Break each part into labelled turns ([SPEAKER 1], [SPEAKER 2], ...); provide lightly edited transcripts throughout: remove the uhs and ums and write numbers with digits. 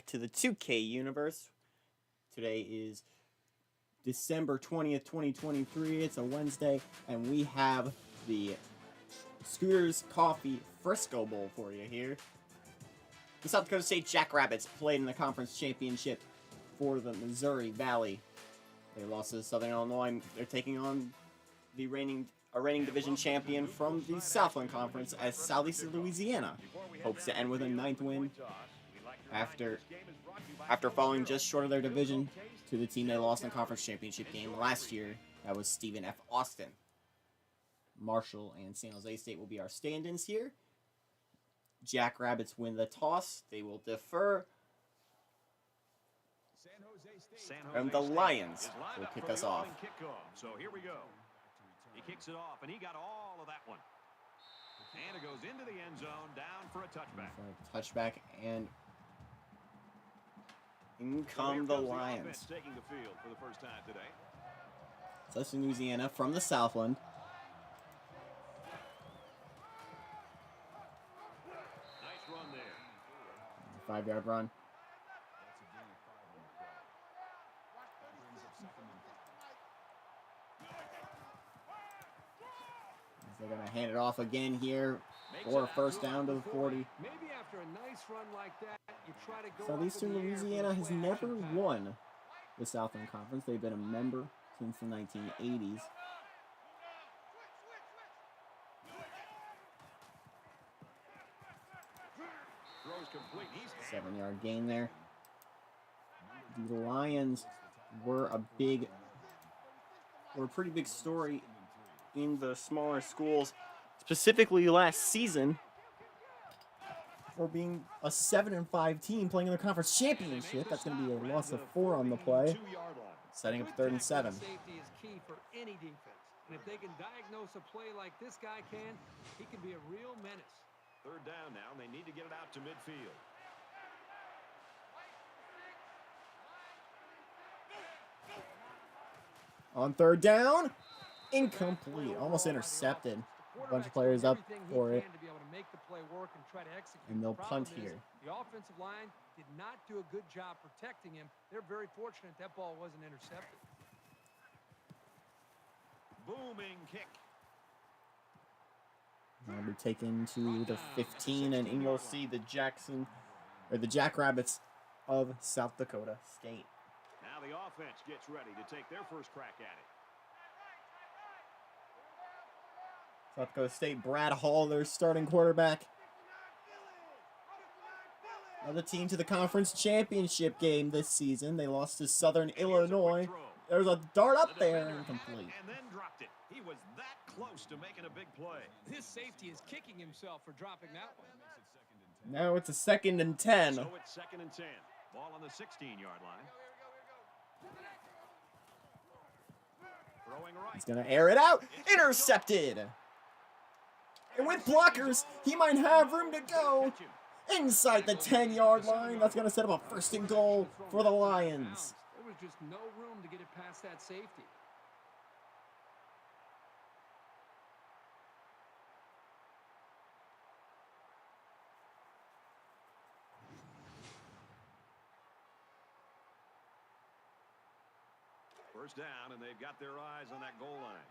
[SPEAKER 1] back to the 2K universe. Today is December 20th, 2023. It's a Wednesday, and we have the Scooters Coffee Frisco Bowl for you here. The South Dakota State Jackrabbits played in the conference championship for the Missouri Valley. They lost to Southern Illinois. They're taking on the reigning division champion from the Southland Conference as Southeastern, Louisiana hopes to end with a 9th win after falling just short of their division to the team they lost in the conference championship game last year. That was Stephen F. Austin. Marshall and San Jose State will be our stand-ins here. Jackrabbits win the toss. They will defer. And the Lions will kick us off.
[SPEAKER 2] So here we go. He kicks it off, and he got all of that one. And it goes into the end zone, down for a touchback.
[SPEAKER 1] Touchback, and in come the Lions.
[SPEAKER 2] Taking the field for the first time today.
[SPEAKER 1] Southeastern Louisiana from the Southland.
[SPEAKER 2] Nice run there.
[SPEAKER 1] 5-yard run. They're going to hand it off again here for a first down to the 40.
[SPEAKER 3] Maybe after a nice run like that, you try to go
[SPEAKER 1] Southeastern Louisiana has never won the Southland Conference. They've been a member since the 1980s.
[SPEAKER 2] Throws complete.
[SPEAKER 1] 7-yard gain there. The Lions were a pretty big story in the smaller schools, specifically last season, for being a 7-5 team playing in the conference championship. That's going to be a loss of 4 on the play, setting up 3rd and 7.
[SPEAKER 3] Safety is key for any defense, and if they can diagnose a play like this guy can, he can be a real menace.
[SPEAKER 2] 3rd down now, and they need to get it out to midfield.
[SPEAKER 1] On 3rd down, incomplete, almost intercepted. A bunch of players up for it, and they'll punt here.
[SPEAKER 3] The offensive line did not do a good job protecting him. They're very fortunate that ball wasn't intercepted.
[SPEAKER 2] Booming kick.
[SPEAKER 1] They'll be taken to the 15, and you'll see the Jackrabbits of South Dakota State.
[SPEAKER 2] Now the offense gets ready to take their first crack at it.
[SPEAKER 1] South Dakota State, Brad Hall, their starting quarterback. Another team to the conference championship game this season. They lost to Southern Illinois. There's a dart up there, incomplete.
[SPEAKER 2] And then dropped it. He was that close to making a big play.
[SPEAKER 3] His safety is kicking himself for dropping that one.
[SPEAKER 1] Now it's a 2nd and 10.
[SPEAKER 2] So it's 2nd and 10. Ball on the 16-yard line. Throwing right.
[SPEAKER 1] He's going to air it out. Intercepted. And with blockers, he might have room to go inside the 10-yard line. That's going to set up a 1st and goal for the Lions.
[SPEAKER 3] There was just no room to get it past that safety.
[SPEAKER 2] First down, and they've got their eyes on that goal line.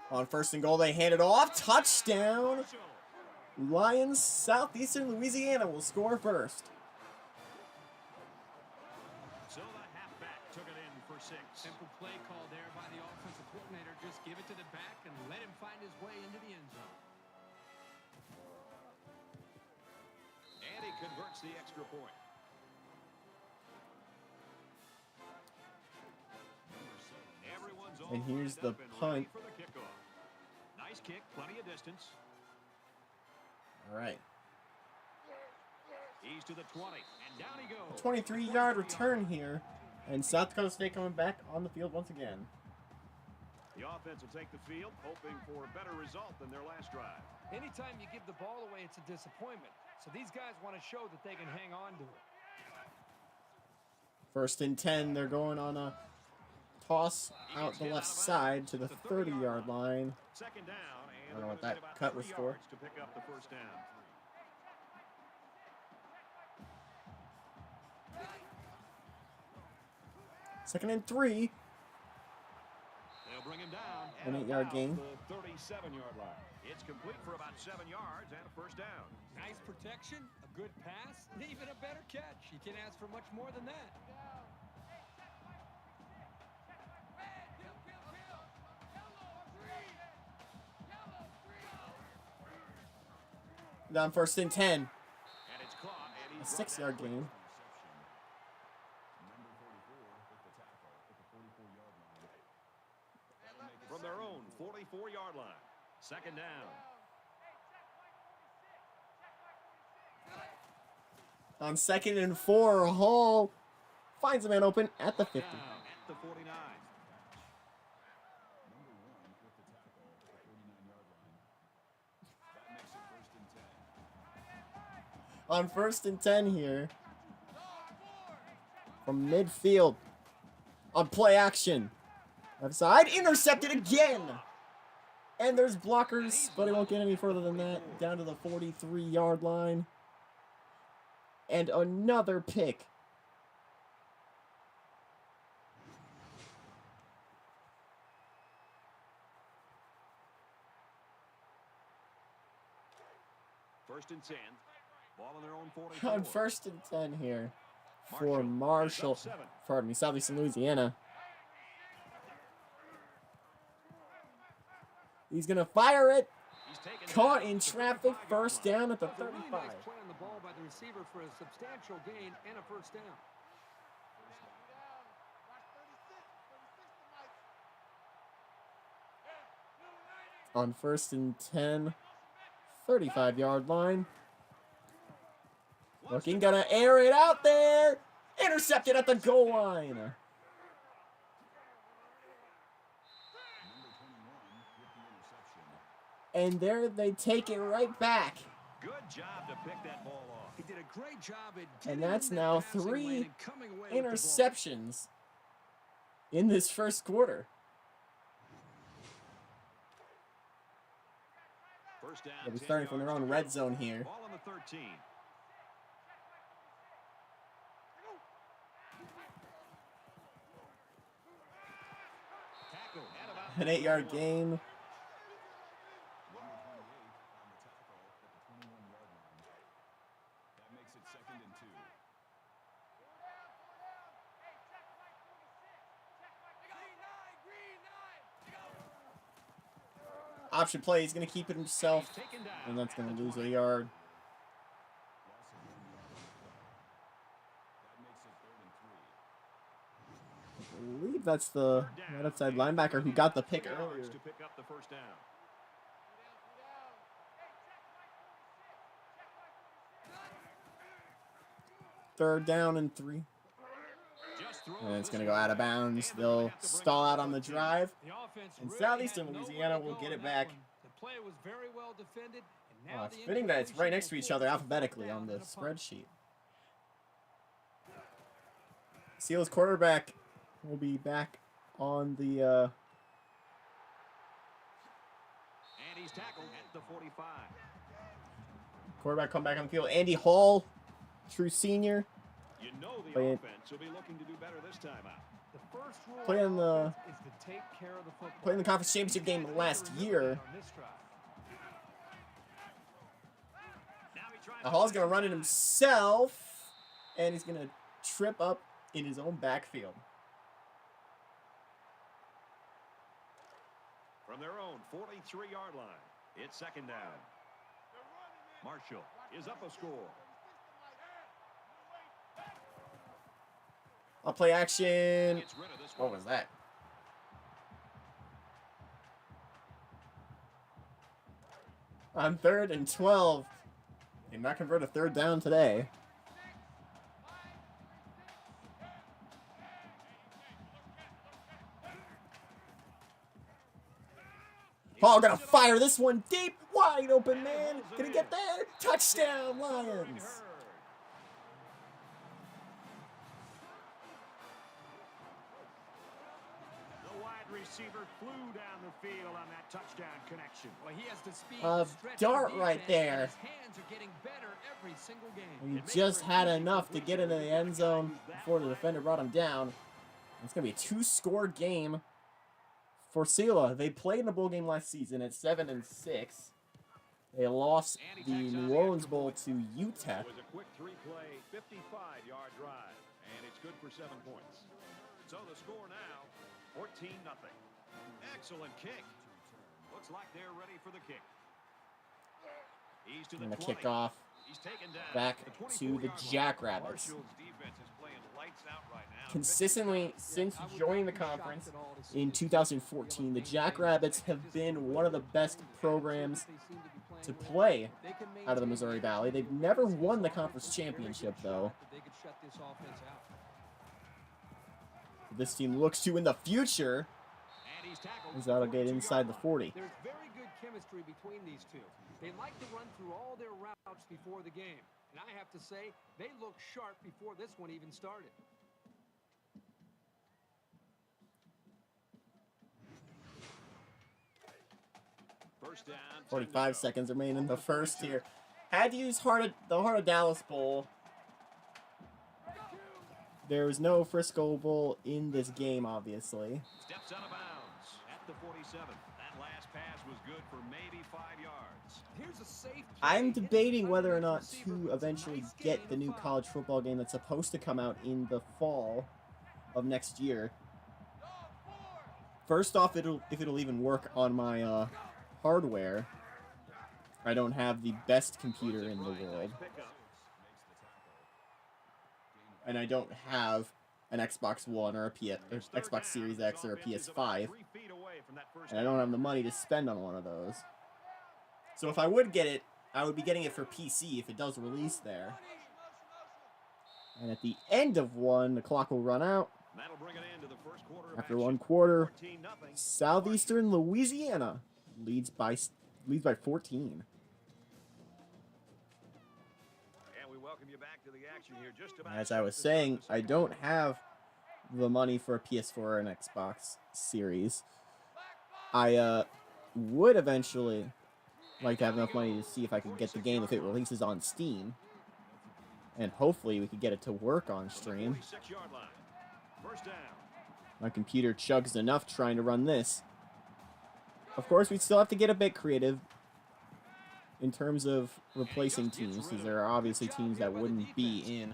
[SPEAKER 1] On 1st and goal, they hand it off. Touchdown. Lions, Southeastern Louisiana will score first.
[SPEAKER 2] So the halfback took it in for 6.
[SPEAKER 3] Simple play call there by the offensive coordinator. Just give it to the back and let him find his way into the end zone.
[SPEAKER 2] And he converts the extra point. Everyone's all
[SPEAKER 1] And here's
[SPEAKER 2] lined
[SPEAKER 1] the
[SPEAKER 2] up and
[SPEAKER 1] punt.
[SPEAKER 2] ready for the kickoff. Nice kick, plenty of distance.
[SPEAKER 1] All right.
[SPEAKER 2] He's to the 20, and down he goes.
[SPEAKER 1] 23-yard return here. And South Dakota State coming back on the field once again.
[SPEAKER 2] The offense will take the field, hoping for a better result than their last drive.
[SPEAKER 3] Anytime you give the ball away, it's a disappointment. So these guys want to show that they can hang on to it.
[SPEAKER 1] 1st and 10. They're going on a toss out the left side to the 30-yard line.
[SPEAKER 2] Second down,
[SPEAKER 1] I
[SPEAKER 2] and
[SPEAKER 1] don't know what
[SPEAKER 2] they're
[SPEAKER 1] that
[SPEAKER 2] gonna get
[SPEAKER 1] cut
[SPEAKER 2] about
[SPEAKER 1] was
[SPEAKER 2] 30
[SPEAKER 1] for.
[SPEAKER 2] yards to pick up the first down.
[SPEAKER 1] Second and 3.
[SPEAKER 2] They'll bring him down
[SPEAKER 1] An
[SPEAKER 2] at
[SPEAKER 1] 8-yard
[SPEAKER 2] about
[SPEAKER 1] gain.
[SPEAKER 2] the 37-yard line. It's complete for about 7 yards and a first down.
[SPEAKER 3] Nice protection, a good pass, and even a better catch. You can't ask for much more than that.
[SPEAKER 1] Down first and 10.
[SPEAKER 2] And it's caught, and
[SPEAKER 1] A
[SPEAKER 2] he's
[SPEAKER 1] 6-yard gain.
[SPEAKER 2] from their own 44-yard line. Second down.
[SPEAKER 1] On 2nd and 4, Hall finds a man open at the 50.
[SPEAKER 2] Down at the 49.
[SPEAKER 1] On 1st and 10 here. From midfield. On play action. Left side. Intercepted again. And there's blockers, but it won't get any further than that. Down to the 43-yard line. And another pick.
[SPEAKER 2] First and 10. Ball on their own 44.
[SPEAKER 1] On 1st and 10 here. For Marshall. Pardon me, Southeastern Louisiana. He's going to fire it.
[SPEAKER 2] He's taken
[SPEAKER 1] Caught
[SPEAKER 2] down
[SPEAKER 1] in
[SPEAKER 2] at the
[SPEAKER 1] traffic.
[SPEAKER 2] 35-yard
[SPEAKER 1] First
[SPEAKER 2] line.
[SPEAKER 1] down at the
[SPEAKER 3] It's a really
[SPEAKER 1] 35.
[SPEAKER 3] nice play on the ball by the receiver for a substantial gain and a first down.
[SPEAKER 1] On 1st and 10. 35-yard line. Looking, gonna air it out there. Intercepted at the goal line. And there they take it right back.
[SPEAKER 2] Good job to pick that ball off.
[SPEAKER 3] He did a great job at
[SPEAKER 1] And
[SPEAKER 3] getting
[SPEAKER 1] that's
[SPEAKER 3] in that
[SPEAKER 1] now
[SPEAKER 3] passing
[SPEAKER 1] 3
[SPEAKER 3] lane and coming away with the ball.
[SPEAKER 1] interceptions in this first quarter.
[SPEAKER 2] First down,
[SPEAKER 1] They'll be
[SPEAKER 2] 10
[SPEAKER 1] starting from their
[SPEAKER 2] yards
[SPEAKER 1] own
[SPEAKER 2] to
[SPEAKER 1] red
[SPEAKER 2] go.
[SPEAKER 1] zone here.
[SPEAKER 2] Ball on the 13. Tackle at about
[SPEAKER 1] An
[SPEAKER 2] the
[SPEAKER 1] 8-yard
[SPEAKER 2] 21.
[SPEAKER 1] gain. Option play. He's going to keep it himself.
[SPEAKER 2] He's taken down
[SPEAKER 1] And that's going
[SPEAKER 2] at
[SPEAKER 1] to
[SPEAKER 2] the
[SPEAKER 1] lose
[SPEAKER 2] 20.
[SPEAKER 1] a yard. I believe that's the right outside linebacker who got the pick
[SPEAKER 2] 3 yards
[SPEAKER 1] earlier.
[SPEAKER 2] to pick up the first down.
[SPEAKER 1] Third down and 3.
[SPEAKER 2] Just throws
[SPEAKER 1] And it's
[SPEAKER 2] this
[SPEAKER 1] going to go
[SPEAKER 2] one
[SPEAKER 1] out of
[SPEAKER 2] away.
[SPEAKER 1] bounds.
[SPEAKER 2] And they're gonna
[SPEAKER 1] They'll
[SPEAKER 2] have to bring
[SPEAKER 1] stall
[SPEAKER 2] up
[SPEAKER 1] out on the
[SPEAKER 2] 14.
[SPEAKER 1] drive.
[SPEAKER 3] The offense
[SPEAKER 1] And
[SPEAKER 3] really
[SPEAKER 1] Southeastern
[SPEAKER 3] had nowhere
[SPEAKER 1] Louisiana
[SPEAKER 3] to
[SPEAKER 1] will
[SPEAKER 3] go
[SPEAKER 1] get
[SPEAKER 3] in
[SPEAKER 1] it
[SPEAKER 3] that
[SPEAKER 1] back.
[SPEAKER 3] one. The play was very well defended. And now
[SPEAKER 1] Oh, it's
[SPEAKER 3] the
[SPEAKER 1] fitting that it's right next to each other
[SPEAKER 3] implication will force
[SPEAKER 1] alphabetically
[SPEAKER 3] down
[SPEAKER 1] on the
[SPEAKER 3] and a punt.
[SPEAKER 1] spreadsheet. Seals quarterback will be back on the
[SPEAKER 2] And he's tackled at the 45.
[SPEAKER 1] quarterback come back on the field. Andy Hall, true senior.
[SPEAKER 2] You know the
[SPEAKER 1] Play it.
[SPEAKER 2] offense will be looking to do better this time out.
[SPEAKER 3] The first rule
[SPEAKER 1] Playing
[SPEAKER 3] of
[SPEAKER 1] the-
[SPEAKER 3] offense is to take care of the football.
[SPEAKER 1] Playing the conference championship game
[SPEAKER 3] You can't
[SPEAKER 1] last
[SPEAKER 3] overlook
[SPEAKER 1] year.
[SPEAKER 3] that on this drive.
[SPEAKER 2] Now he tries
[SPEAKER 1] Hall's going to run it himself. And he's going to trip up in his own backfield.
[SPEAKER 2] From their own 43-yard line. It's second down. Marshall is up a score.
[SPEAKER 1] I'll play action.
[SPEAKER 2] Gets rid of this
[SPEAKER 1] What
[SPEAKER 2] one.
[SPEAKER 1] was that? On 3rd and 12. Did not convert a third down today. Hall gonna fire this one deep, wide open man. Gonna get there. Touchdown, Lions.
[SPEAKER 2] receiver flew down the field on that touchdown connection.
[SPEAKER 3] Well, he has the speed
[SPEAKER 1] A
[SPEAKER 3] to stretch
[SPEAKER 1] dart
[SPEAKER 3] the
[SPEAKER 1] right
[SPEAKER 3] defense,
[SPEAKER 1] there.
[SPEAKER 3] and his hands are getting better every single game.
[SPEAKER 1] He just had enough to get into the end zone before the defender brought him down. It's going to be a 2-score game for Sela. They played in a bowl game last season at 7-6. They lost the New Orleans Bowl to UTEP.
[SPEAKER 2] It was a quick 3-play, 55-yard drive, and it's good for 7 points. So the score now, 14-0. Excellent kick. Looks like they're ready for the kick. He's to the
[SPEAKER 1] And the
[SPEAKER 2] 20.
[SPEAKER 1] kickoff
[SPEAKER 2] He's taken down
[SPEAKER 1] back to the Jackrabbits. Consistently since joining the conference in 2014, the Jackrabbits have been one of the best programs to play out of the Missouri Valley. They've never won the conference championship, though. This team looks to in the future, as that'll get inside the 40.
[SPEAKER 3] There's very good chemistry between these two. They like to run through all their routes before the game. And I have to say, they look sharp before this one even started.
[SPEAKER 2] First down.
[SPEAKER 1] 45 seconds remain in the first here. Had to use the Heart of Dallas Bowl. There was no Frisco Bowl in this game, obviously.
[SPEAKER 2] Steps out of bounds at the 47. That last pass was good for maybe 5 yards.
[SPEAKER 3] Here's a safe
[SPEAKER 1] I'm debating whether or not to eventually get the new college football game that's supposed to come out in the fall of next year. First off, if it'll even work on my hardware. I don't have the best computer in the world. And I don't have an Xbox One or Xbox Series X or a PS5. And I don't have the money to spend on one of those. So if I would get it, I would be getting it for PC if it does release there. And at the end of one, the clock will run out. After 1 quarter, Southeastern Louisiana leads by 14. As I was saying, I don't have the money for a PS4 or an Xbox Series. I would eventually like to have enough money to see if I could get the game if it releases on Steam. And hopefully we could get it to work on stream. My computer chugs enough trying to run this. Of course, we still have to get a bit creative in terms of replacing teams, because there are obviously teams that wouldn't be in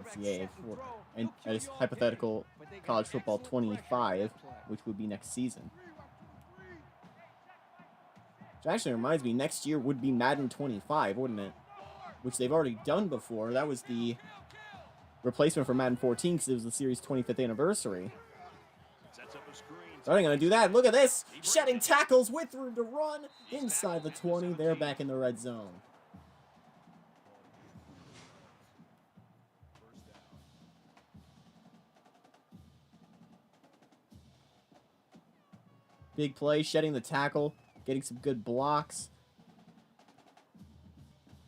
[SPEAKER 1] NCAA for and as hypothetical college football 25, which would be next season. Which actually reminds me, next year would be Madden 25, wouldn't it? Which they've already done before. That was the replacement for Madden 14 because it was the series' 25th anniversary. So I'm going to do that. Look at this. Shedding tackles with room to run inside the 20. They're back in the red zone. Big play, shedding the tackle, getting some good blocks.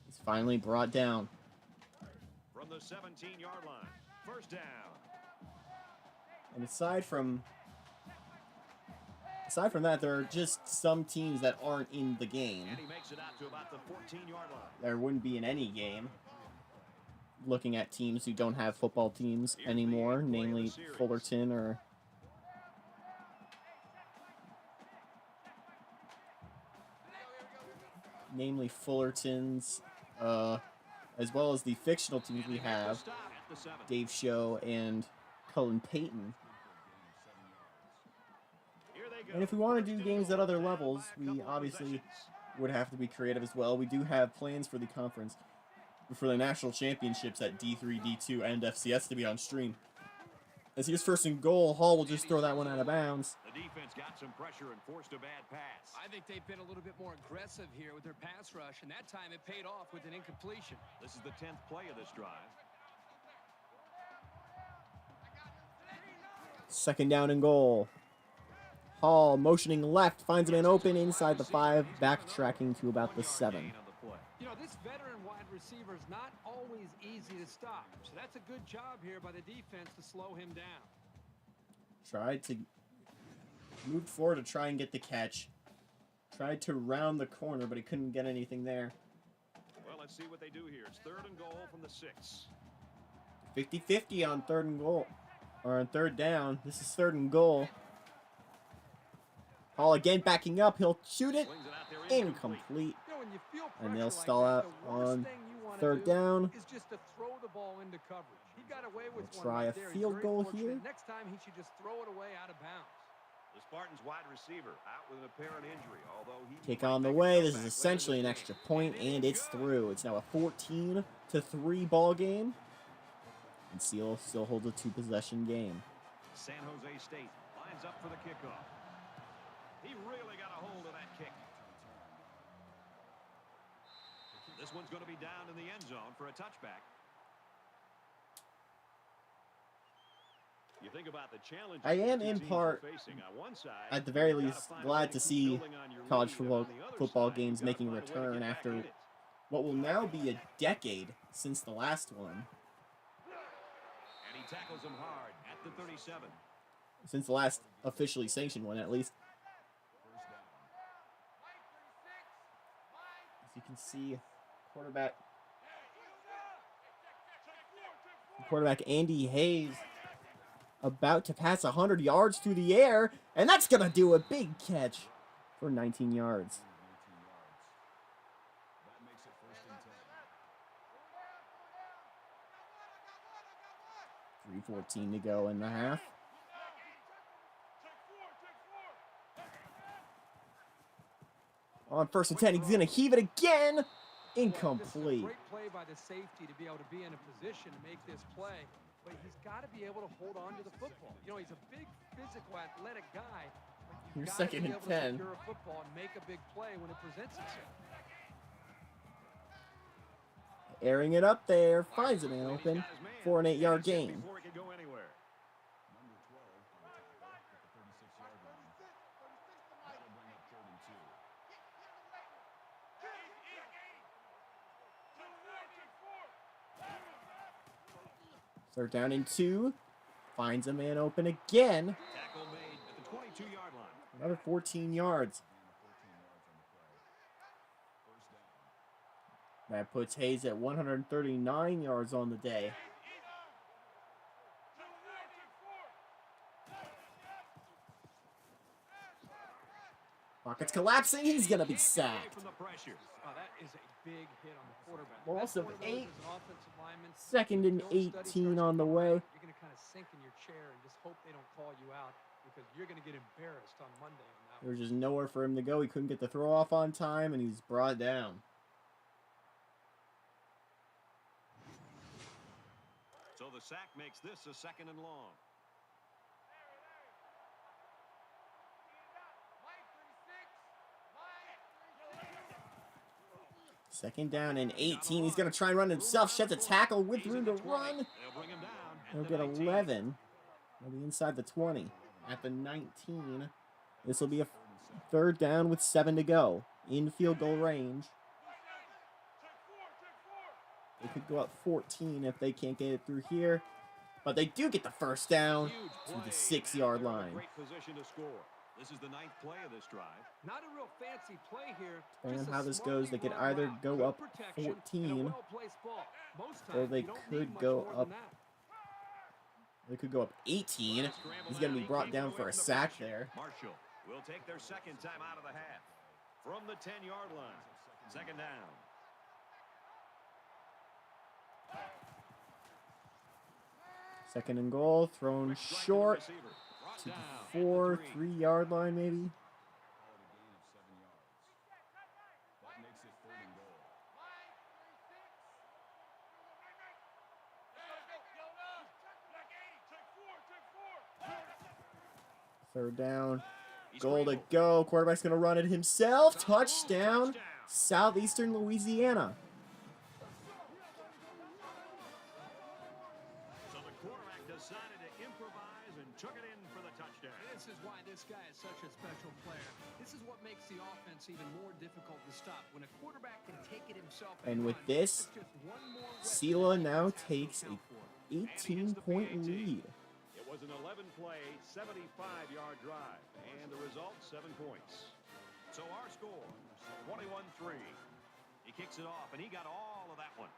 [SPEAKER 1] He's finally brought down.
[SPEAKER 2] From the 17-yard line, first down.
[SPEAKER 1] And aside from that, there are just some teams that aren't in the game.
[SPEAKER 2] And he makes it out to about the 14-yard line.
[SPEAKER 1] There wouldn't be in any game. Looking at teams who don't have football teams anymore, namely Fullerton or Fullerton's, as well as the fictional teams we have, Dave Show and Cullen Payton. And if we want to do games at other levels, we obviously would have to be creative as well. We do have plans for the conference, for the national championships at D3, D2, and FCS to be on stream. As here's first and goal, Hall will just throw that one out of bounds.
[SPEAKER 2] The defense got some pressure and forced a bad pass.
[SPEAKER 3] I think they've been a little bit more aggressive here with their pass rush, and that time it paid off with an incompletion.
[SPEAKER 2] This is the 10th play of this drive.
[SPEAKER 1] Second down and goal. Hall motioning left, finds a man open inside the 5, backtracking to about the 7.
[SPEAKER 3] You know, this veteran wide receiver is not always easy to stop, so that's a good job here by the defense to slow him down.
[SPEAKER 1] Tried to Moved forward to try and get the catch. Tried to round the corner, but he couldn't get anything there.
[SPEAKER 2] Well, let's see what they do here. It's 3rd and goal from the 6.
[SPEAKER 1] 50-50 on 3rd and goal. Or on 3rd down. This is 3rd and goal. Hall again backing up. He'll shoot it. Incomplete. And they'll stall out on 3rd down.
[SPEAKER 3] Is just to throw the ball into coverage. He got away with
[SPEAKER 1] We'll try a field goal here.
[SPEAKER 3] Next time he should just throw it away out of bounds.
[SPEAKER 2] The Spartans wide receiver out with an apparent injury, although he
[SPEAKER 1] Kick on the way. This is essentially an extra point, and it's through. It's now a 14-3 ball game. And Seal still holds a 2-possession game.
[SPEAKER 2] San Jose State lines up for the kickoff. He really got a hold of that kick. This one's going to be down in the end zone for a touchback. You think about the challenge
[SPEAKER 1] I am in part, at the very least, glad to see college football games making a return after what will now be a decade since the last one.
[SPEAKER 2] And he tackles him hard at the 37.
[SPEAKER 1] Since the last officially sanctioned one, at least. As you can see, quarterback Andy Hayes about to pass 100 yards through the air, and that's going to do a big catch for 19 yards. 3:14 to go in the half. On 1st and 10, he's going to heave it again. Incomplete.
[SPEAKER 3] Great play by the safety to be able to be in a position to make this play, but he's got to be able to hold on to the football. You know, he's a big, physical, athletic guy.
[SPEAKER 1] You're 2nd and 10.
[SPEAKER 3] Secure a football and make a big play when it presents itself.
[SPEAKER 1] Airing it up there, finds a man open for an 8-yard gain. Third down and 2. Finds a man open again.
[SPEAKER 2] Tackle made at the 22-yard line.
[SPEAKER 1] Another 14 yards. That puts Hayes at 139 yards on the day. Pocket's collapsing. He's going to be sacked.
[SPEAKER 3] That is a big hit on the quarterback.
[SPEAKER 1] Loss of 8.
[SPEAKER 3] Offensive
[SPEAKER 1] 2nd and 18 on the way.
[SPEAKER 3] You're going to kind of sink in your chair and just hope they don't call you out because you're going to get embarrassed on Monday on that.
[SPEAKER 1] There's just nowhere for him to go. He couldn't get the throw off on time, and he's brought down.
[SPEAKER 2] So the sack makes this a 2nd and long.
[SPEAKER 1] Second down and 18. He's going to try and run himself. Sheds a tackle with room to run. He'll get 11. He'll be inside the 20. At the 19. This will be a 3rd down with 7 to go. In field goal range. They could go up 14 if they can't get it through here. But they do get the 1st down to the 6-yard line.
[SPEAKER 2] Great position to score. This is the 9th play of this drive.
[SPEAKER 3] Not a real fancy play here.
[SPEAKER 1] Depending on how this goes, they could either go up 14 or they could go up. They could go up 18. He's going to be brought down for a sack there.
[SPEAKER 2] Marshall will take their 2nd time out of the half from the 10-yard line. 2nd down.
[SPEAKER 1] Second and goal, thrown short to the 4, 3-yard line maybe. Third down, goal to go. Quarterback's going to run it himself. Touchdown, Southeastern Louisiana.
[SPEAKER 3] This is why this guy is such a special player. This is what makes the offense even more difficult to stop. When a quarterback can take it himself.
[SPEAKER 1] And with this, Sela now takes a 18-point lead.
[SPEAKER 2] was an 11-play, 75-yard drive, and the result, 7 points. So our score, 21-3. He kicks it off, and he got all of that one.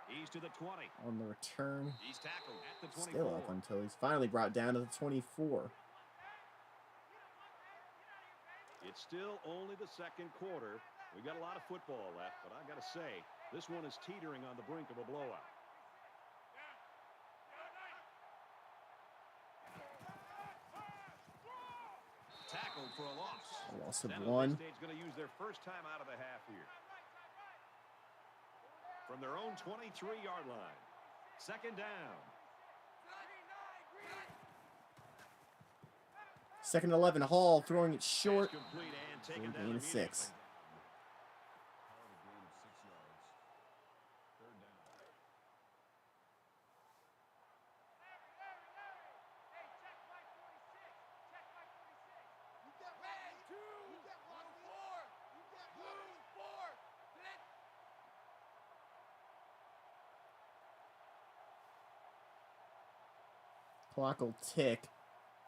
[SPEAKER 2] He's to the 20.
[SPEAKER 1] On the return.
[SPEAKER 2] He's tackled at the 24.
[SPEAKER 1] Still up until he's finally brought down to the 24.
[SPEAKER 2] It's still only the second quarter. We got a lot of football left, but I got to say, this one is teetering on the brink of a blowout. Tackled for a loss.
[SPEAKER 1] A loss of
[SPEAKER 2] San
[SPEAKER 1] 1.
[SPEAKER 2] Jose State's going to use their first time out of the half here. From their own 23-yard line. Second down.
[SPEAKER 1] Second 11, Hall throwing it short.
[SPEAKER 2] Complete and
[SPEAKER 1] For a
[SPEAKER 2] taken down
[SPEAKER 1] gain of 6.
[SPEAKER 2] immediately.
[SPEAKER 1] Clock will tick.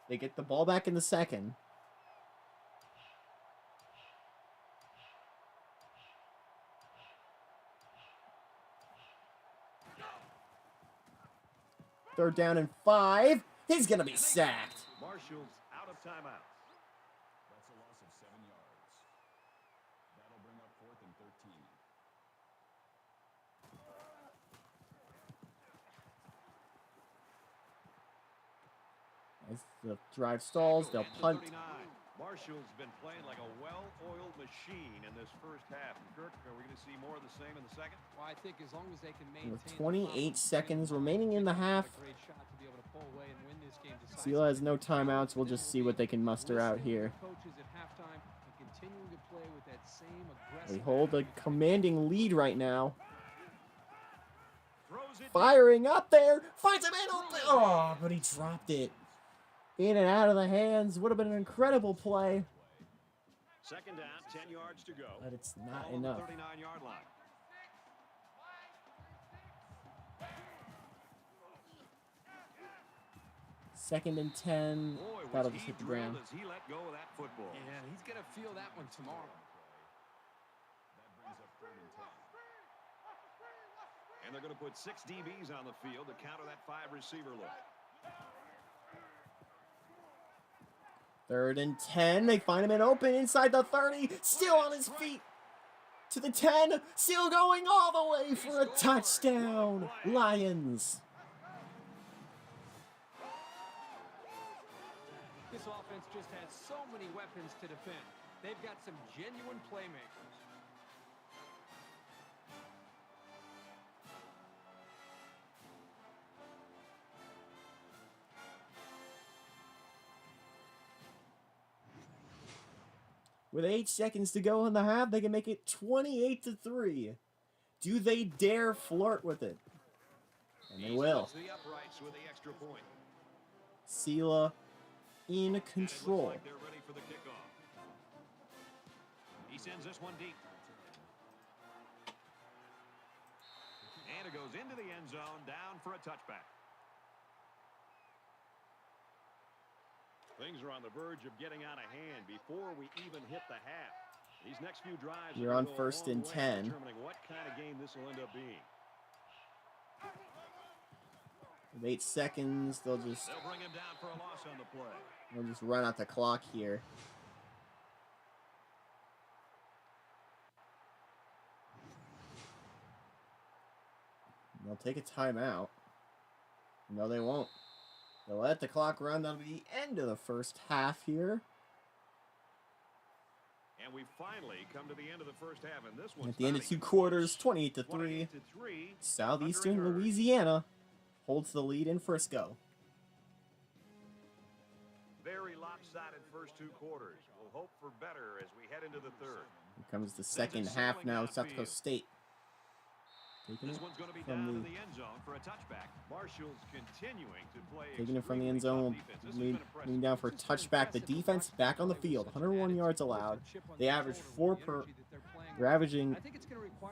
[SPEAKER 1] They get the ball back in the second. Third down and 5. He's going to be sacked.
[SPEAKER 2] Marshall's out of timeout.
[SPEAKER 4] That's a loss of 7 yards. That'll bring up 4th and 13.
[SPEAKER 1] As the drive stalls, they'll
[SPEAKER 2] At the
[SPEAKER 1] punt.
[SPEAKER 2] 39. Marshall's been playing like a well-oiled machine in this first half. Kirk, are we going to see more of the same in the second?
[SPEAKER 3] Well, I think as long as they can maintain
[SPEAKER 1] With
[SPEAKER 3] the
[SPEAKER 1] 28
[SPEAKER 3] front,
[SPEAKER 1] seconds remaining in the half,
[SPEAKER 3] a great shot to be able to pull away and win this game
[SPEAKER 1] Sela has no timeouts. We'll just see what they can muster out here.
[SPEAKER 3] Coaches at halftime and continuing to play with that same
[SPEAKER 1] They
[SPEAKER 3] aggressive
[SPEAKER 1] hold a
[SPEAKER 3] attitude.
[SPEAKER 1] commanding lead right now.
[SPEAKER 2] Throws it.
[SPEAKER 1] Firing up there. Finds him in. Oh, but he dropped it. In and out of the hands. Would have been an incredible play.
[SPEAKER 2] Second down, 10 yards to go.
[SPEAKER 1] But it's not
[SPEAKER 2] Ball on the
[SPEAKER 1] enough.
[SPEAKER 2] 39-yard line.
[SPEAKER 1] Second and 10.
[SPEAKER 2] Boy,
[SPEAKER 1] That'll
[SPEAKER 2] was
[SPEAKER 1] just
[SPEAKER 2] he
[SPEAKER 1] hit the
[SPEAKER 2] drilled
[SPEAKER 1] ground.
[SPEAKER 2] as he let go of that football.
[SPEAKER 3] Yeah, he's going to feel that one tomorrow.
[SPEAKER 4] That brings up 3rd and 10.
[SPEAKER 2] And they're going to put 6 DBs on the field to counter that 5-receiver look.
[SPEAKER 1] Third and 10. They find him in open inside the 30. Still on his feet. To the 10. Still going all the way for a touchdown. Lions.
[SPEAKER 3] This offense just has so many weapons to defend. They've got some genuine playmakers.
[SPEAKER 1] With 8 seconds to go in the half, they can make it 28-3. Do they dare flirt with it? And they
[SPEAKER 2] He
[SPEAKER 1] will.
[SPEAKER 2] splits the uprights with the extra point.
[SPEAKER 1] Sela in
[SPEAKER 2] And it looks
[SPEAKER 1] control.
[SPEAKER 2] like they're ready for the kickoff. He sends this one deep. And it goes into the end zone, down for a touchback. Things are on the verge of getting out of hand before we even hit the half. These next few drives
[SPEAKER 1] You're
[SPEAKER 2] are
[SPEAKER 1] on
[SPEAKER 2] gonna go a
[SPEAKER 1] 1st
[SPEAKER 2] long
[SPEAKER 1] and
[SPEAKER 2] way in
[SPEAKER 1] 10.
[SPEAKER 2] determining what kind of game this will end up being.
[SPEAKER 1] With 8 seconds, they'll
[SPEAKER 2] They'll bring him down for a loss on the play.
[SPEAKER 1] just run out the clock here. They'll take a timeout. No, they won't. They'll let the clock run. That'll be the end of the first half here.
[SPEAKER 2] And we finally come to the end of the first half, and this one's
[SPEAKER 1] At the end of
[SPEAKER 2] not
[SPEAKER 1] 2
[SPEAKER 2] even
[SPEAKER 1] quarters,
[SPEAKER 2] close.
[SPEAKER 1] 28-3.
[SPEAKER 2] 28-3.
[SPEAKER 1] Southeastern
[SPEAKER 2] Under a yard.
[SPEAKER 1] Louisiana holds the lead in Frisco.
[SPEAKER 2] Very lopsided first 2 quarters. We'll hope for better as we head into the third.
[SPEAKER 1] Here comes the second half now. South Dakota State taking
[SPEAKER 2] This
[SPEAKER 1] it
[SPEAKER 2] one's going to be
[SPEAKER 1] from
[SPEAKER 2] down to
[SPEAKER 1] the
[SPEAKER 2] the end zone for a touchback. Marshall's continuing to play
[SPEAKER 1] taking it from the
[SPEAKER 2] extremely
[SPEAKER 1] end zone,
[SPEAKER 2] tough defense. This has been impressive.
[SPEAKER 1] leaning down for a touchback. The defense back on the field, 101 yards allowed. They average 4 per. They're averaging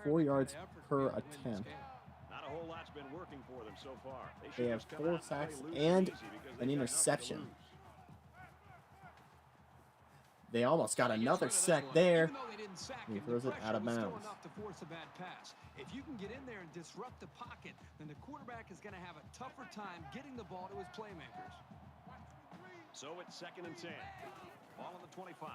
[SPEAKER 1] 4 yards per attempt.
[SPEAKER 2] Not a whole lot's been working for them so far.
[SPEAKER 1] They
[SPEAKER 2] should
[SPEAKER 1] have
[SPEAKER 2] just come
[SPEAKER 1] 4
[SPEAKER 2] out play
[SPEAKER 1] sacks
[SPEAKER 2] loose
[SPEAKER 1] and
[SPEAKER 2] easy because
[SPEAKER 1] an
[SPEAKER 2] they've got nothing to
[SPEAKER 1] interception.
[SPEAKER 2] lose.
[SPEAKER 1] They almost got another sack there. He throws it out of bounds.
[SPEAKER 3] If you can get in there and disrupt the pocket, then the quarterback is going to have a tougher time getting the ball to his playmakers.
[SPEAKER 2] So it's 2nd and 10. Ball on the 25.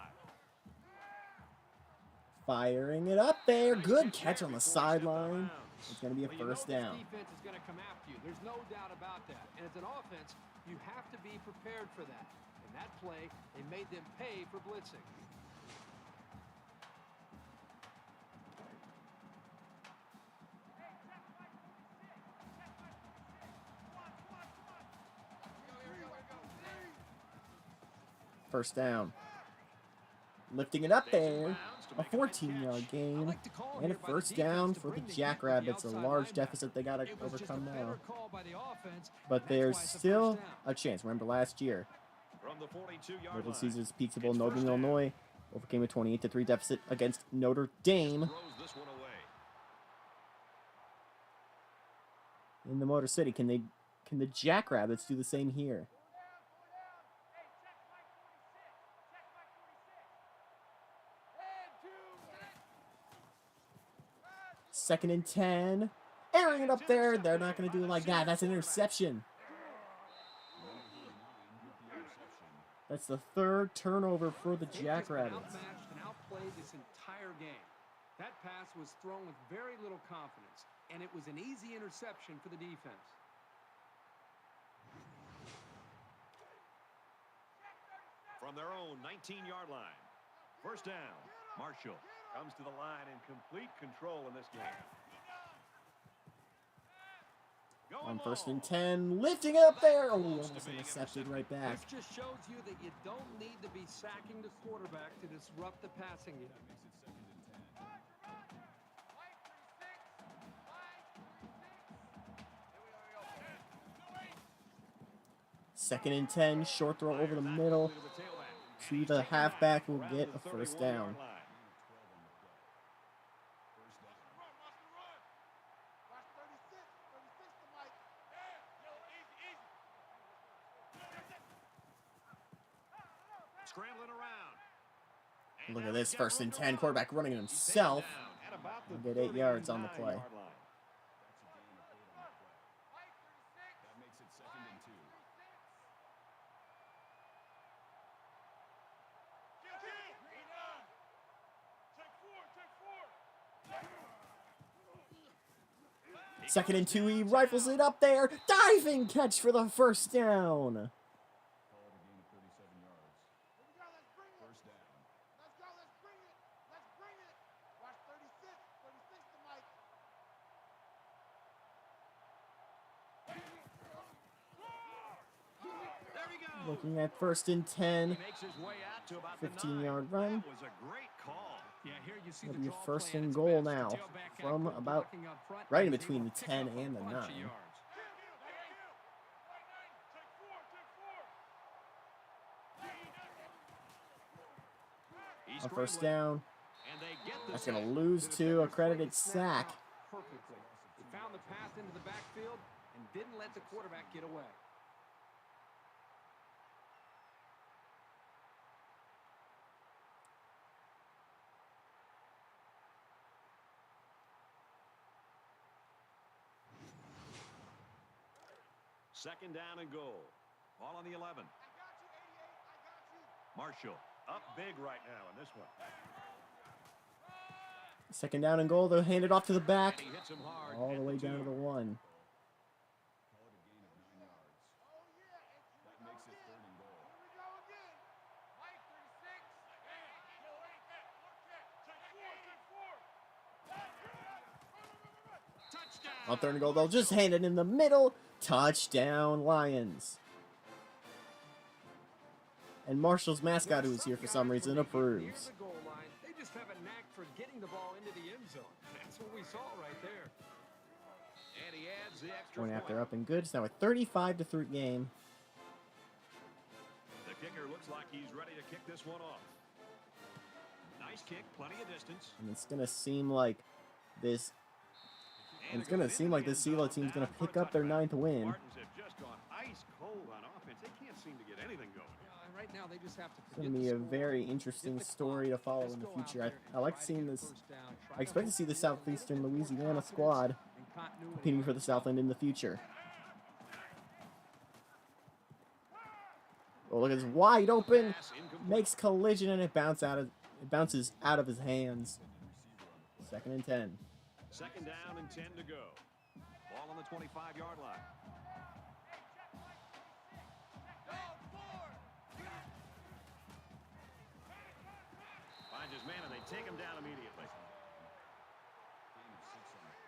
[SPEAKER 1] Firing it up there. Good catch on the sideline. It's going to be a first down.
[SPEAKER 3] This defense is going to come after you. There's no doubt about that. And as an offense, you have to be prepared for that. In that play, they made them pay for blitzing.
[SPEAKER 1] First down. Lifting it up there. A 14-yard gain. And a first down for the Jackrabbits. A large deficit they got to overcome now. But there's still a chance. Remember last year, Little Caesars Pizza Bowl, Northern Illinois overcame a 28-3 deficit against Notre Dame in the Motor City. Can the Jackrabbits do the same here? Second and 10. Airing it up there. They're not going to do it like that. That's an interception. That's the 3rd turnover for the Jackrabbits.
[SPEAKER 3] Outmatched and outplayed this entire game. That pass was thrown with very little confidence, and it was an easy interception for the defense.
[SPEAKER 2] From their own 19-yard line. First down. Marshall comes to the line in complete control in this game.
[SPEAKER 1] On 1st and 10, lifting it up there. Oh, almost intercepted right back.
[SPEAKER 3] This just shows you that you don't need to be sacking the quarterback to disrupt the passing game.
[SPEAKER 1] Second and 10, short throw over the middle to the halfback who will get a first down.
[SPEAKER 2] Scrambling around.
[SPEAKER 1] Look at this, 1st and 10, quarterback running it himself. He'll get 8 yards on the play. Second and 2, he rifles it up there. Diving catch for the first down. Looking at 1st and 10, 15-yard run. It'll be 1st and goal now from about right in between the 10 and the 9. A first down. That's going to lose to a credited sack.
[SPEAKER 3] Perfectly. He found the path into the backfield and didn't let the quarterback get away.
[SPEAKER 2] Second down and goal. Ball on the 11. Marshall up big right now in this one.
[SPEAKER 1] Second down and goal. They'll hand it off to the back. All the way down to the 1. On 3rd and goal, they'll just hand it in the middle. Touchdown, Lions. And Marshall's mascot, who is here for some reason, approves.
[SPEAKER 3] They just have a knack for getting the ball into the end zone. That's what we saw right there.
[SPEAKER 2] And he adds the extra
[SPEAKER 1] Going after up and good. It's now a 35-3 game.
[SPEAKER 2] The kicker looks like he's ready to kick this one off. Nice kick, plenty of distance.
[SPEAKER 1] And it's going to seem like this And it's going to seem like this SELA team's going to pick up their 9th win.
[SPEAKER 2] Spartans have just gone ice cold on offense. They can't seem to get anything going.
[SPEAKER 3] Right now, they just have to
[SPEAKER 1] It's going to be a very interesting story to follow in the future. I like seeing this. I expect to see the Southeastern Louisiana squad competing for the Southland in the future. Oh, look at this wide open, makes collision, and it bounces out of his hands. 2nd and 10.
[SPEAKER 2] 2nd down and 10 to go. Ball on the 25-yard line. Finds his man, and they take him down immediately.
[SPEAKER 4] Gain of 6 on the play.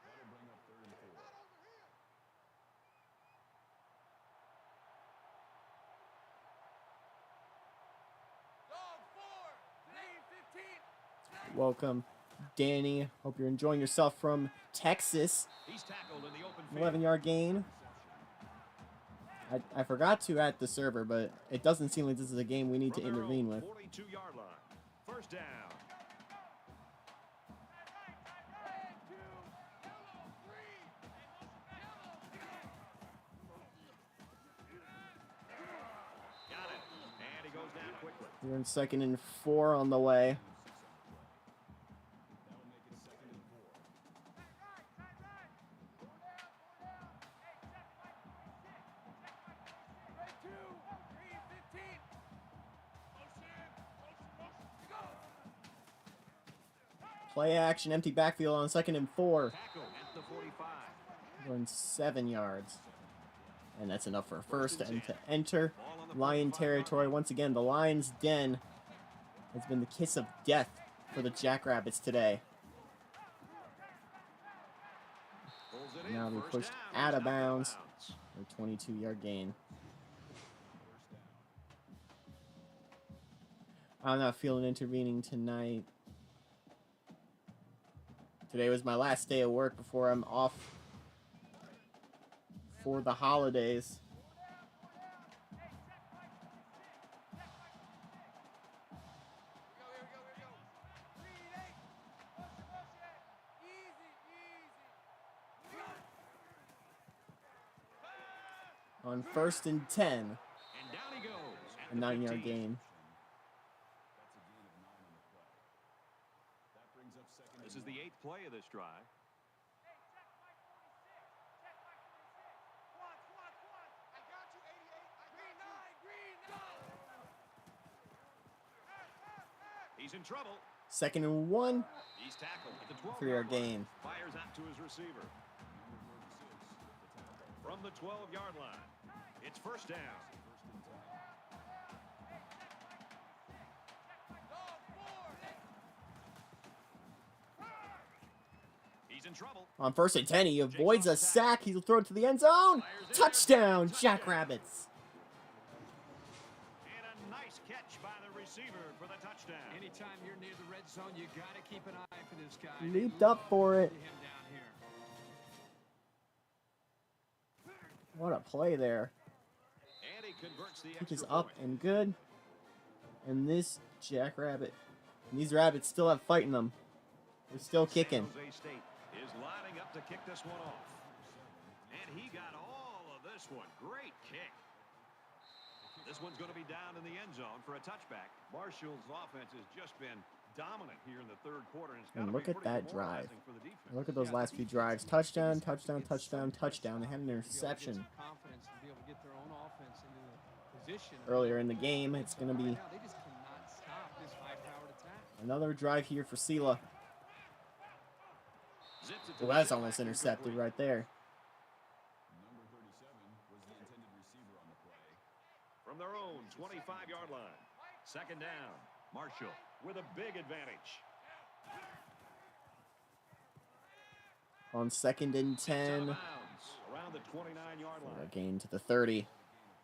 [SPEAKER 4] That'll bring up 3rd and 4.
[SPEAKER 1] Welcome, Danny. Hope you're enjoying yourself from Texas.
[SPEAKER 2] He's tackled in the open field.
[SPEAKER 1] 11-yard gain. I forgot to at the server, but it doesn't seem like this is a game we need to intervene with.
[SPEAKER 2] 42-yard line. 1st down. Got it. And he goes down quickly.
[SPEAKER 1] We're in 2nd and 4 on the way.
[SPEAKER 4] That'll make it 2nd and 4.
[SPEAKER 1] Play action, empty backfield on 2nd and 4.
[SPEAKER 2] Tackle at the 45.
[SPEAKER 1] Going 7 yards. And that's enough for a 1st and to enter Lion territory. Once again, the Lion's Den has been the kiss of death for the Jackrabbits today.
[SPEAKER 2] Pulls it in.
[SPEAKER 1] Now we
[SPEAKER 2] 1st
[SPEAKER 1] pushed
[SPEAKER 2] down.
[SPEAKER 1] out of
[SPEAKER 2] He's knocked
[SPEAKER 1] bounds.
[SPEAKER 2] out.
[SPEAKER 1] A 22-yard gain.
[SPEAKER 4] 1st down.
[SPEAKER 1] I'm not feeling intervening tonight. Today was my last day of work before I'm off for the holidays. On 1st and 10,
[SPEAKER 2] And down he goes.
[SPEAKER 1] a
[SPEAKER 2] At the
[SPEAKER 1] 9-yard
[SPEAKER 2] 15.
[SPEAKER 1] gain.
[SPEAKER 4] That's a gain of 9 on the play. That brings up 2nd
[SPEAKER 2] This
[SPEAKER 4] and
[SPEAKER 2] is the 8th play of this drive. He's in trouble.
[SPEAKER 1] 2nd and 1,
[SPEAKER 2] He's tackled at the 12-yard
[SPEAKER 1] 3-yard
[SPEAKER 2] line.
[SPEAKER 1] gain.
[SPEAKER 2] Fires out to his receiver. From the 12-yard line, it's 1st down. He's in trouble.
[SPEAKER 1] On 1st and 10, he avoids a sack. He'll throw it to the end zone. Touchdown, Jackrabbits.
[SPEAKER 2] And a nice catch by the receiver for the touchdown.
[SPEAKER 3] Anytime you're near the red zone, you got to keep an eye for this guy.
[SPEAKER 1] Leaped up for it.
[SPEAKER 3] Him down here.
[SPEAKER 1] What a play there.
[SPEAKER 2] And he converts the
[SPEAKER 1] Kick is
[SPEAKER 2] extra
[SPEAKER 1] up
[SPEAKER 2] point.
[SPEAKER 1] and good. And this Jackrabbit, and these rabbits still have fight in them. They're still kicking.
[SPEAKER 2] San Jose State is lining up to kick this one off. And he got all of this one. Great kick. This one's going to be down in the end zone for a touchback. Marshall's offense has just been dominant here in the 3rd quarter. And, it's
[SPEAKER 1] And
[SPEAKER 2] gotta
[SPEAKER 1] look
[SPEAKER 2] be
[SPEAKER 1] at
[SPEAKER 2] pretty
[SPEAKER 1] that drive.
[SPEAKER 2] demoralizing for the defense.
[SPEAKER 1] Look at those last few drives. Touchdown, touchdown, touchdown, touchdown. They had an interception
[SPEAKER 3] Confidence to be able to get their own offense into the position.
[SPEAKER 1] earlier in the game. It's going to be
[SPEAKER 3] Right now, they just cannot stop this high-powered attack.
[SPEAKER 1] another drive here for SELA.
[SPEAKER 2] Zips it to
[SPEAKER 1] Well,
[SPEAKER 2] the
[SPEAKER 1] that's
[SPEAKER 2] tailback,
[SPEAKER 1] almost intercepted
[SPEAKER 2] incomplete.
[SPEAKER 1] right there.
[SPEAKER 4] Number 37 was the intended receiver on the play.
[SPEAKER 2] From their own 25-yard line. 2nd down. Marshall with a big advantage.
[SPEAKER 1] On 2nd and
[SPEAKER 2] It's out of
[SPEAKER 1] 10,
[SPEAKER 2] bounds around the 29-yard
[SPEAKER 1] a
[SPEAKER 2] line.
[SPEAKER 1] gain to the 30,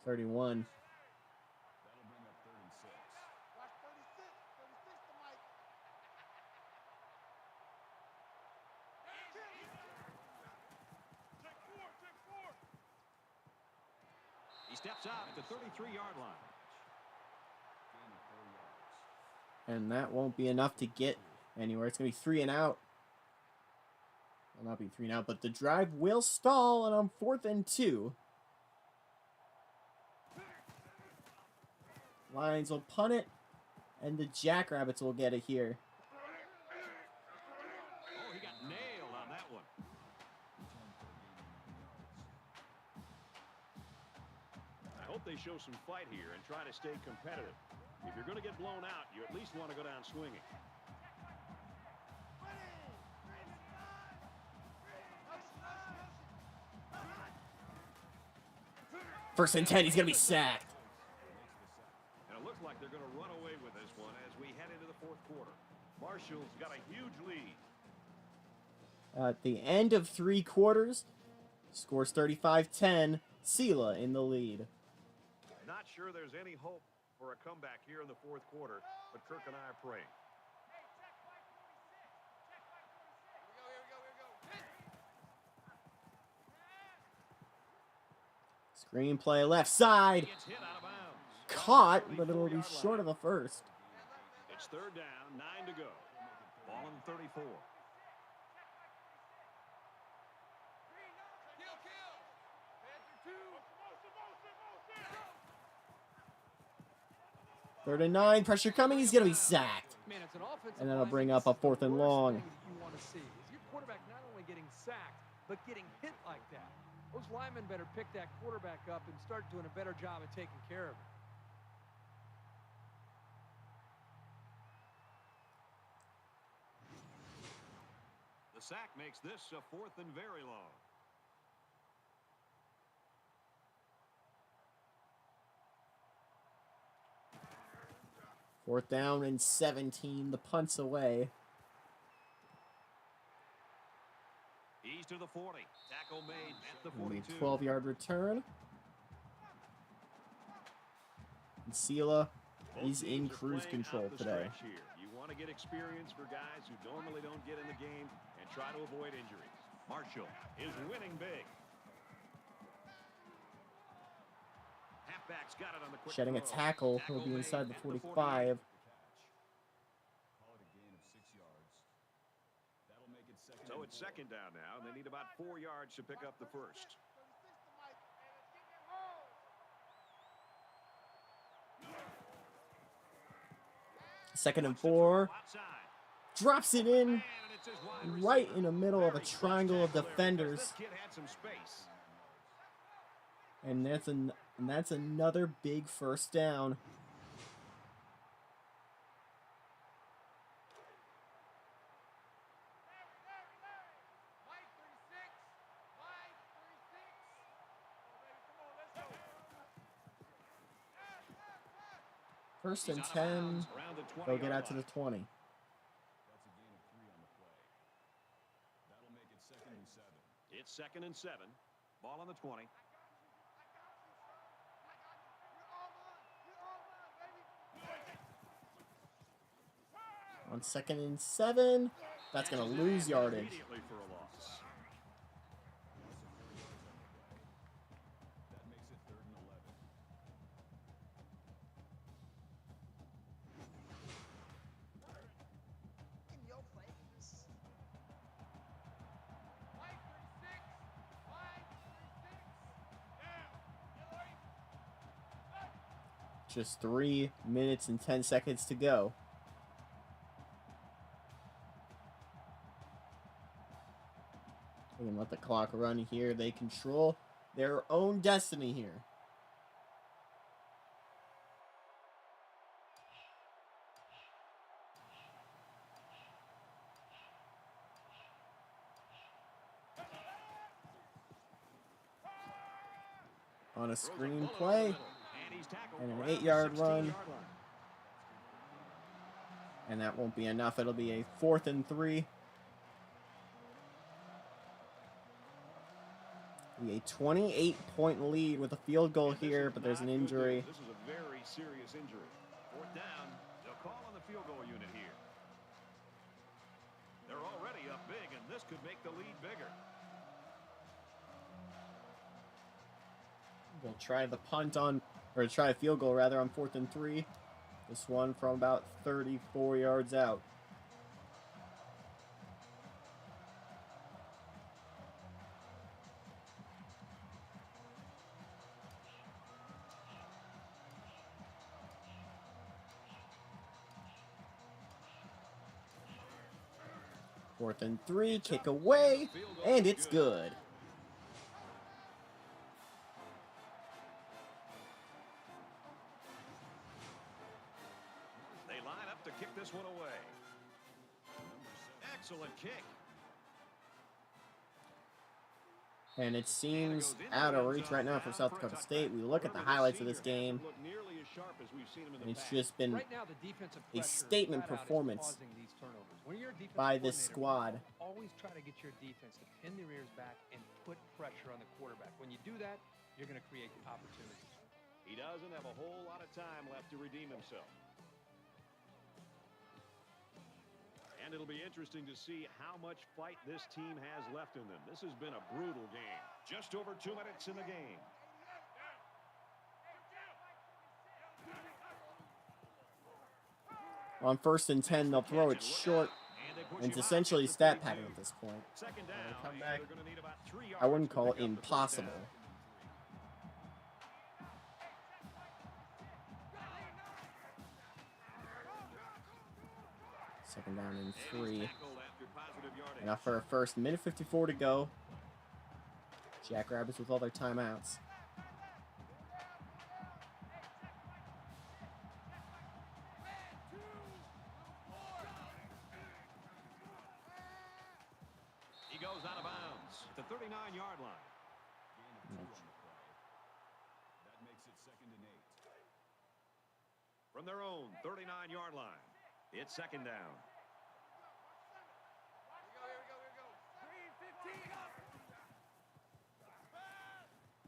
[SPEAKER 1] 31.
[SPEAKER 4] That'll bring up 3rd and 6.
[SPEAKER 2] He steps out at the 33-yard line.
[SPEAKER 4] Gain of 4 yards.
[SPEAKER 1] And that won't be enough to get anywhere. It's going to be 3 and out. Will not be 3 now, but the drive will stall, and on 4th and 2. Lions will punt it, and the Jackrabbits will get it here.
[SPEAKER 2] Oh, he got nailed on that one. I hope they show some fight here and try to stay competitive. If you're going to get blown out, you at least want to go down swinging.
[SPEAKER 1] First and 10, he's going to be sacked.
[SPEAKER 2] And it looks like they're going to run away with this one as we head into the 4th quarter. Marshall's got a huge lead.
[SPEAKER 1] At the end of 3 quarters, scores 35-10, Sela in the lead.
[SPEAKER 2] Not sure there's any hope for a comeback here in the 4th quarter, but Kirk and I are praying.
[SPEAKER 1] Screenplay left side.
[SPEAKER 2] He gets hit out of bounds.
[SPEAKER 1] Caught, but it'll be short of the first.
[SPEAKER 2] It's 3rd down, 9 to go. Ball on the 34.
[SPEAKER 1] Third and 9, pressure coming, he's going to be sacked.
[SPEAKER 3] Man, it's an offensive
[SPEAKER 1] And that'll
[SPEAKER 3] line
[SPEAKER 1] bring
[SPEAKER 3] that's
[SPEAKER 1] up a
[SPEAKER 3] the
[SPEAKER 1] 4th and
[SPEAKER 3] worst
[SPEAKER 1] long.
[SPEAKER 3] thing that you want to see is your quarterback not only getting sacked, but getting hit like that. Those linemen better pick that quarterback up and start doing a better job of taking care of him.
[SPEAKER 2] The sack makes this a 4th and very long.
[SPEAKER 1] Fourth down and 17, the punt's away.
[SPEAKER 2] He's to the 40. Tackle made at the
[SPEAKER 1] It'll be
[SPEAKER 2] 42.
[SPEAKER 1] a 12-yard return. And Sela, he's in cruise control today.
[SPEAKER 2] Here. You want to get experience for guys who normally don't get in the game and try to avoid injuries. Marshall is winning big. Halfback's got it on the quick
[SPEAKER 1] Shedding a
[SPEAKER 2] throw.
[SPEAKER 1] tackle, he'll be
[SPEAKER 2] made
[SPEAKER 1] inside the
[SPEAKER 2] at
[SPEAKER 1] 45.
[SPEAKER 4] Call it a gain of 6 yards. That'll make it second.
[SPEAKER 2] So it's 2nd down now, and they need about 4 yards to pick up the first.
[SPEAKER 1] Second and 4.
[SPEAKER 2] Outside.
[SPEAKER 1] Drops it in
[SPEAKER 2] And it's his wide
[SPEAKER 1] right
[SPEAKER 2] receiver.
[SPEAKER 1] in the middle of a
[SPEAKER 2] Very close
[SPEAKER 1] triangle of
[SPEAKER 2] tackle there, because
[SPEAKER 1] defenders.
[SPEAKER 2] This kid had some space.
[SPEAKER 1] And that's another big first down. First and
[SPEAKER 2] He's out of
[SPEAKER 1] 10.
[SPEAKER 2] bounds around the 20
[SPEAKER 1] They'll get
[SPEAKER 2] yard
[SPEAKER 1] out to the
[SPEAKER 2] line.
[SPEAKER 1] 20.
[SPEAKER 4] That's a gain of 3 on the play. That'll make it second and 7.
[SPEAKER 2] It's 2nd and 7. Ball on the 20.
[SPEAKER 1] On 2nd and 7, that's going to lose yardage.
[SPEAKER 2] Immediately for a loss.
[SPEAKER 4] That makes it 3rd and 11.
[SPEAKER 1] Just 3 minutes and 10 seconds to go. They can let the clock run here. They control their own destiny here. On a screenplay and an 8-yard run. And that won't be enough. It'll be a 4th and 3. A 28-point lead with a field goal here, but there's an injury.
[SPEAKER 2] This is a very serious injury. 4th down. They'll call on the field goal unit here. They're already up big, and this could make the lead bigger.
[SPEAKER 1] They'll try the punt on, or try a field goal rather, on 4th and 3. This one from about 34 yards out. 4th and 3, kick away, and it's good.
[SPEAKER 2] They line up to kick this one away. Excellent kick.
[SPEAKER 1] And it seems out of reach right now for South Dakota State. We look at the highlights of this game, and it's just been
[SPEAKER 3] Right now, the defensive
[SPEAKER 1] a
[SPEAKER 3] pressure
[SPEAKER 1] statement
[SPEAKER 3] flat out is
[SPEAKER 1] performance
[SPEAKER 3] causing these turnovers. When you're a defensive
[SPEAKER 1] by this
[SPEAKER 3] coordinator,
[SPEAKER 1] squad.
[SPEAKER 3] always try to get your defense to pin their ears back and put pressure on the quarterback. When you do that, you're going to create opportunities.
[SPEAKER 2] He doesn't have a whole lot of time left to redeem himself. And it'll be interesting to see how much fight this team has left in them. This has been a brutal game. Just over 2 minutes in the game.
[SPEAKER 1] On 1st and 10, they'll throw it short, and it's essentially stat padding at this point.
[SPEAKER 2] Second down.
[SPEAKER 1] Come back.
[SPEAKER 2] They're gonna need about 3 yards
[SPEAKER 1] I wouldn't
[SPEAKER 2] to
[SPEAKER 1] call it
[SPEAKER 2] pick up the first
[SPEAKER 1] impossible.
[SPEAKER 2] down.
[SPEAKER 1] Second down and
[SPEAKER 2] And he's
[SPEAKER 1] 3.
[SPEAKER 2] tackled after positive yardage.
[SPEAKER 1] Now for our first, minute 54 to go. Jackrabbits with all their timeouts.
[SPEAKER 2] He goes out of bounds at the 39-yard line.
[SPEAKER 4] Gain of 2 on the play. That makes it 2nd and 8.
[SPEAKER 2] From their own 39-yard line, it's second down.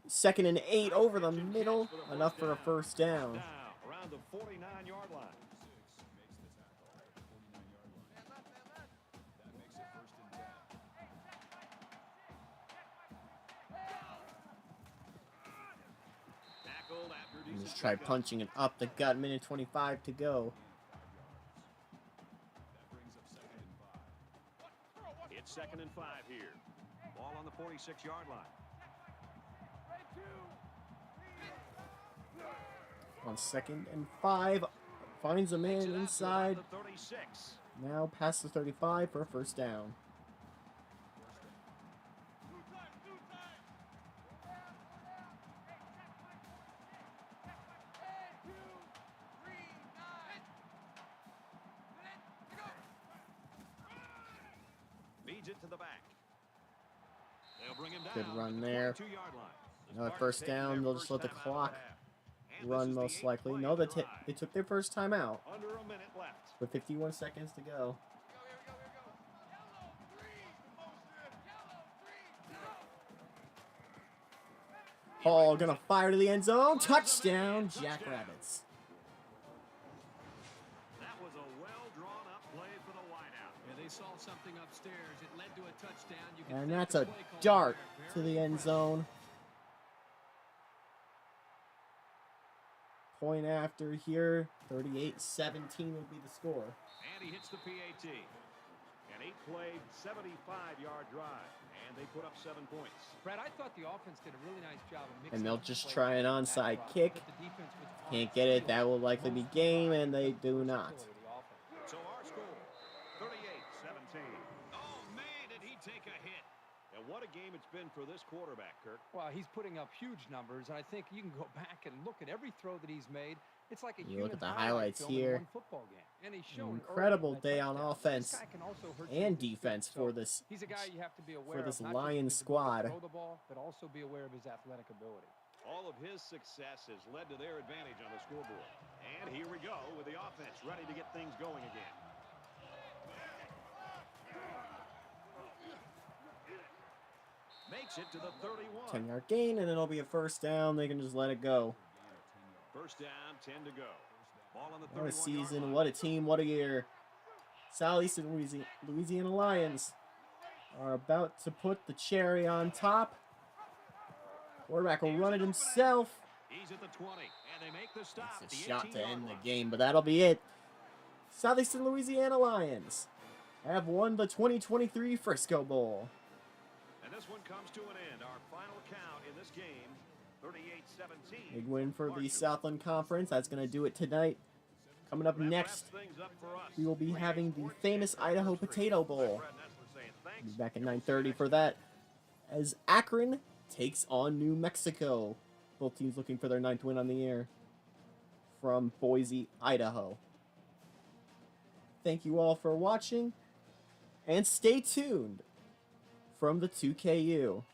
[SPEAKER 1] 2nd and 8 over the middle, enough for a first down.
[SPEAKER 2] Now, around the 49-yard line.
[SPEAKER 4] 6 makes the tackle at the 49-yard line. That makes it 1st and 10.
[SPEAKER 2] Tackled after
[SPEAKER 1] And
[SPEAKER 2] decent
[SPEAKER 1] just try
[SPEAKER 2] pickup.
[SPEAKER 1] punching it up the gut, minute 25 to go.
[SPEAKER 4] That brings up 2nd and 5.
[SPEAKER 2] It's 2nd and 5 here. Ball on the 46-yard line.
[SPEAKER 1] On 2nd and 5, finds a man
[SPEAKER 2] Takes it out to
[SPEAKER 1] inside.
[SPEAKER 2] about the 36.
[SPEAKER 1] Now past the 35 for a first down.
[SPEAKER 2] Feeds it to the back. They'll bring him down
[SPEAKER 1] Good run
[SPEAKER 2] at the
[SPEAKER 1] there.
[SPEAKER 2] 22-yard line. The
[SPEAKER 1] Another
[SPEAKER 2] Spartans
[SPEAKER 1] first
[SPEAKER 2] taking
[SPEAKER 1] down,
[SPEAKER 2] their
[SPEAKER 1] they'll just
[SPEAKER 2] first
[SPEAKER 1] let the
[SPEAKER 2] time out of
[SPEAKER 1] clock
[SPEAKER 2] half. And
[SPEAKER 1] run
[SPEAKER 2] this is
[SPEAKER 1] most
[SPEAKER 2] the
[SPEAKER 1] likely.
[SPEAKER 2] 8th
[SPEAKER 1] No,
[SPEAKER 2] play
[SPEAKER 1] they
[SPEAKER 2] of the drive.
[SPEAKER 1] took their first time out
[SPEAKER 2] Under a minute left.
[SPEAKER 1] with 51 seconds to go. Hall gonna fire to the end zone. Touchdown, Jackrabbits.
[SPEAKER 2] That was a well-drawn-up play for the wideout.
[SPEAKER 3] Yeah, they saw something upstairs. It led to a touchdown. You can
[SPEAKER 1] And
[SPEAKER 3] thank
[SPEAKER 1] that's
[SPEAKER 3] the
[SPEAKER 1] a
[SPEAKER 3] play caller
[SPEAKER 1] dart
[SPEAKER 3] there.
[SPEAKER 1] to
[SPEAKER 3] Very
[SPEAKER 1] the end
[SPEAKER 3] impressive.
[SPEAKER 1] zone. Point after here, 38-17 would be the score.
[SPEAKER 2] And he hits the PAT. An 8-play, 75-yard drive. And they put up 7 points.
[SPEAKER 3] Brad, I thought the offense did a really nice job of mixing
[SPEAKER 1] And they'll
[SPEAKER 3] up the
[SPEAKER 1] just
[SPEAKER 3] play
[SPEAKER 1] try an
[SPEAKER 3] on that
[SPEAKER 1] onside
[SPEAKER 3] drive,
[SPEAKER 1] kick.
[SPEAKER 3] but the defense was on
[SPEAKER 1] Can't
[SPEAKER 3] its
[SPEAKER 1] get it.
[SPEAKER 3] heels.
[SPEAKER 1] That will likely be
[SPEAKER 3] Most
[SPEAKER 1] game, and they
[SPEAKER 3] versatility
[SPEAKER 1] do not.
[SPEAKER 3] of the offense.
[SPEAKER 2] So our score, 38-17. Oh, man, did he take a hit. And what a game it's been for this quarterback, Kirk.
[SPEAKER 3] Well, he's putting up huge numbers, and I think you can go back and look at every throw that he's made. It's like a
[SPEAKER 1] You look
[SPEAKER 3] human
[SPEAKER 1] at the
[SPEAKER 3] highlight
[SPEAKER 1] highlights
[SPEAKER 3] film in
[SPEAKER 1] here.
[SPEAKER 3] one football game. And he's shown
[SPEAKER 1] Incredible
[SPEAKER 3] early in that
[SPEAKER 1] day on
[SPEAKER 3] touchdown.
[SPEAKER 1] offense
[SPEAKER 3] This guy can also hurt you
[SPEAKER 1] and
[SPEAKER 3] with his feet.
[SPEAKER 1] defense
[SPEAKER 3] So
[SPEAKER 1] for this
[SPEAKER 3] he's a guy you have to be aware
[SPEAKER 1] this
[SPEAKER 3] of, not just
[SPEAKER 1] Lions
[SPEAKER 3] his ability
[SPEAKER 1] squad.
[SPEAKER 3] to throw the ball, but also be aware of his athletic ability.
[SPEAKER 2] All of his success has led to their advantage on the scoreboard. And here we go with the offense ready to get things going again. Makes it to the 31.
[SPEAKER 1] 10-yard gain, and it'll be a first down. They can just let it go.
[SPEAKER 2] First down, 10 to go. Ball on the
[SPEAKER 1] What a
[SPEAKER 2] 31-yard
[SPEAKER 1] season,
[SPEAKER 2] line.
[SPEAKER 1] what a team, what a year. Southeastern Louisiana Lions are about to put the cherry on top. Quarterback will run it himself.
[SPEAKER 2] He's at the 20, and they make the stop.
[SPEAKER 1] It's a
[SPEAKER 2] the
[SPEAKER 1] shot to
[SPEAKER 2] 18-yard
[SPEAKER 1] end
[SPEAKER 2] line.
[SPEAKER 1] the game, but that'll be it. Southeastern Louisiana Lions have won the 2023 Frisco Bowl.
[SPEAKER 2] And this one comes to an end. Our final count in this game, 38-17.
[SPEAKER 1] Big win for the
[SPEAKER 2] Marshall.
[SPEAKER 1] Southland Conference. That's going to do it tonight. Coming up
[SPEAKER 2] That
[SPEAKER 1] next,
[SPEAKER 2] wraps things up for us.
[SPEAKER 1] we will be having the famous Idaho Potato Bowl.
[SPEAKER 2] Brad Nessler. Thanks.
[SPEAKER 1] Be back at
[SPEAKER 2] And we'll see you
[SPEAKER 1] 9:30
[SPEAKER 2] next
[SPEAKER 1] for
[SPEAKER 2] time.
[SPEAKER 1] that. As Akron takes on New Mexico. Both teams looking for their 9th win on the year from Boise, Idaho. Thank you all for watching, and stay tuned from the 2KU.